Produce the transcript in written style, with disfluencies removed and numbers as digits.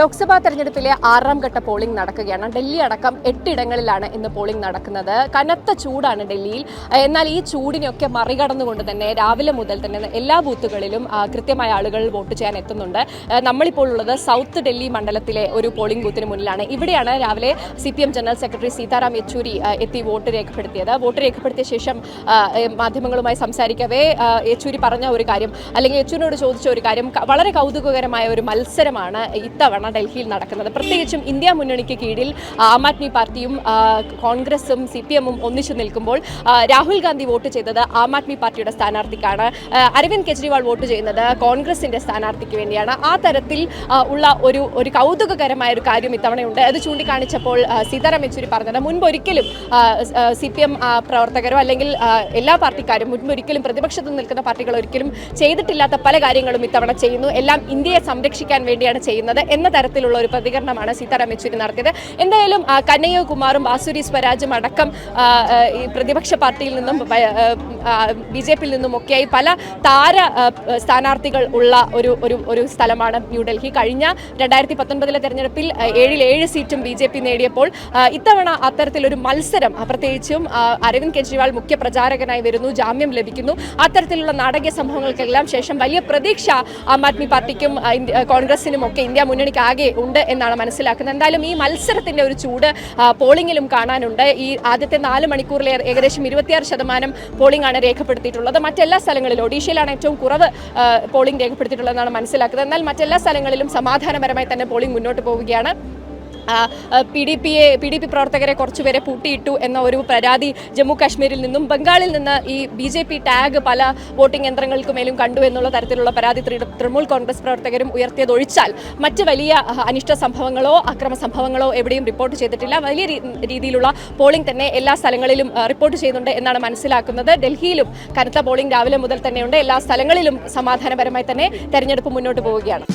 ലോക്സഭാ തെരഞ്ഞെടുപ്പിലെ 6ാം ഘട്ട പോളിംഗ് നടക്കുകയാണ്. ഡൽഹി അടക്കം 8 ഇടങ്ങളിലാണ് ഇന്ന് പോളിംഗ് നടക്കുന്നത്. കനത്ത ചൂടാണ് ഡൽഹിയിൽ. എന്നാൽ ഈ ചൂടിനെയൊക്കെ മറികടന്നുകൊണ്ട് തന്നെ രാവിലെ മുതൽ തന്നെ എല്ലാ ബൂത്തുകളിലും കൃത്യമായ ആളുകൾ വോട്ട് ചെയ്യാൻ എത്തുന്നുണ്ട്. നമ്മളിപ്പോൾ ഉള്ളത് സൗത്ത് ഡൽഹി മണ്ഡലത്തിലെ ഒരു പോളിംഗ് ബൂത്തിന് മുന്നിലാണ്. ഇവിടെയാണ് രാവിലെ CPM general secretary Sitaram Yechury എത്തി വോട്ട് രേഖപ്പെടുത്തിയത്. വോട്ട് രേഖപ്പെടുത്തിയ ശേഷം മാധ്യമങ്ങളുമായി സംസാരിക്കവേ യെച്ചൂരി പറഞ്ഞ ഒരു കാര്യം, അല്ലെങ്കിൽ യെച്ചൂരിനോട് ചോദിച്ച ഒരു കാര്യം, വളരെ കൗതുകകരമായ ഒരു മത്സരമാണ് ഇത്തവണ ഡൽഹിയിൽ നടക്കുന്നത്. പ്രത്യേകിച്ചും ഇന്ത്യ മുന്നണിക്ക് കീഴിൽ ആം ആദ്മി പാർട്ടിയും കോൺഗ്രസും CPM-ഉം ഒന്നിച്ചു നിൽക്കുമ്പോൾ രാഹുൽ ഗാന്ധി വോട്ട് ചെയ്തത് ആം ആദ്മി പാർട്ടിയുടെ സ്ഥാനാർത്ഥിക്കാണ്. അരവിന്ദ് കെജ്രിവാൾ വോട്ട് ചെയ്യുന്നത് കോൺഗ്രസിന്റെ സ്ഥാനാർത്ഥിക്ക് വേണ്ടിയാണ്. ആ തരത്തിൽ ഉള്ള ഒരു കൗതുകകരമായ ഒരു കാര്യം ഇത്തവണയുണ്ട്. അത് ചൂണ്ടിക്കാണിച്ചപ്പോൾ സീതാറാം യെച്ചൂരി പറഞ്ഞത്, മുൻപൊരിക്കലും CPM പ്രവർത്തകരോ അല്ലെങ്കിൽ എല്ലാ പാർട്ടിക്കാരും മുൻപൊരിക്കലും പ്രതിപക്ഷത്ത് നിൽക്കുന്ന പാർട്ടികൾ ഒരിക്കലും ചെയ്തിട്ടില്ലാത്ത പല കാര്യങ്ങളും ഇത്തവണ ചെയ്യുന്നു. എല്ലാം ഇന്ത്യയെ സംരക്ഷിക്കാൻ വേണ്ടിയാണ് ചെയ്യുന്നത് എന്ന തരത്തിലുള്ള ഒരു പ്രതികരണമാണ് സീതാറാം യെച്ചൂരി നടത്തിയത്. എന്തായാലും കനയ്യ കുമാറും ബാസുരി സ്വരാജും അടക്കം ഈ പ്രതിപക്ഷ പാർട്ടിയിൽ നിന്നും BJP-യിൽ നിന്നുമൊക്കെയായി പല താര സ്ഥാനാർത്ഥികൾ ഉള്ള ഒരു സ്ഥലമാണ് ന്യൂഡൽഹി. കഴിഞ്ഞ 2019 തെരഞ്ഞെടുപ്പിൽ 7 സീറ്റും BJP നേടിയപ്പോൾ ഇത്തവണ അത്തരത്തിലൊരു മത്സരം, പ്രത്യേകിച്ചും അരവിന്ദ് കെജ്രിവാൾ മുഖ്യ പ്രചാരകനായി വരുന്നു, ജാമ്യം ലഭിക്കുന്നു. അത്തരത്തിലുള്ള നാടകീയ സംഭവങ്ങൾക്കെല്ലാം ശേഷം വലിയ പ്രതീക്ഷ ആം ആദ്മി പാർട്ടിക്കും കോൺഗ്രസിനും ഒക്കെ ഇന്ത്യ മുന്നണിക്ക് ആകെ ഉണ്ട് എന്നാണ് മനസ്സിലാക്കുന്നത്. എന്തായാലും ഈ മത്സരത്തിന്റെ ഒരു ചൂട് പോളിംഗിലും കാണാനുണ്ട്. ഈ ആദ്യത്തെ 4 മണിക്കൂറിൽ ഏകദേശം 26% പോളിംഗ് ആണ് രേഖപ്പെടുത്തിയിട്ടുള്ളത്. മറ്റെല്ലാ സ്ഥലങ്ങളിലും, ഒഡീഷയിലാണ് ഏറ്റവും കുറവ് പോളിംഗ് രേഖപ്പെടുത്തിയിട്ടുള്ളതെന്നാണ് മനസ്സിലാക്കുന്നത്. എന്നാൽ മറ്റെല്ലാ സ്ഥലങ്ങളിലും സമാധാനപരമായി തന്നെ പോളിംഗ് മുന്നോട്ട് പോവുകയാണ്. PDP പ്രവർത്തകരെ കുറച്ചുപേരെ പൂട്ടിയിട്ടു എന്ന ഒരു പരാതി ജമ്മു കാശ്മീരിൽ നിന്നും ബംഗാളിൽ നിന്ന് ഈ BJP ടാഗ് പല വോട്ടിംഗ് യന്ത്രങ്ങൾക്ക് മേലും കണ്ടു എന്നുള്ള തരത്തിലുള്ള പരാതി തൃണമൂൽ കോൺഗ്രസ് പ്രവർത്തകരും ഉയർത്തിയതൊഴിച്ചാൽ മറ്റ് വലിയ അനിഷ്ട സംഭവങ്ങളോ അക്രമ സംഭവങ്ങളോ എവിടെയും റിപ്പോർട്ട് ചെയ്തിട്ടില്ല. വലിയ രീതിയിലുള്ള പോളിംഗ് തന്നെ എല്ലാ സ്ഥലങ്ങളിലും റിപ്പോർട്ട് ചെയ്യുന്നുണ്ട് എന്നാണ് മനസ്സിലാക്കുന്നത്. ഡൽഹിയിലും കനത്ത പോളിംഗ് രാവിലെ മുതൽ തന്നെയുണ്ട്. എല്ലാ സ്ഥലങ്ങളിലും സമാധാനപരമായി തന്നെ തെരഞ്ഞെടുപ്പ് മുന്നോട്ട് പോവുകയാണ്.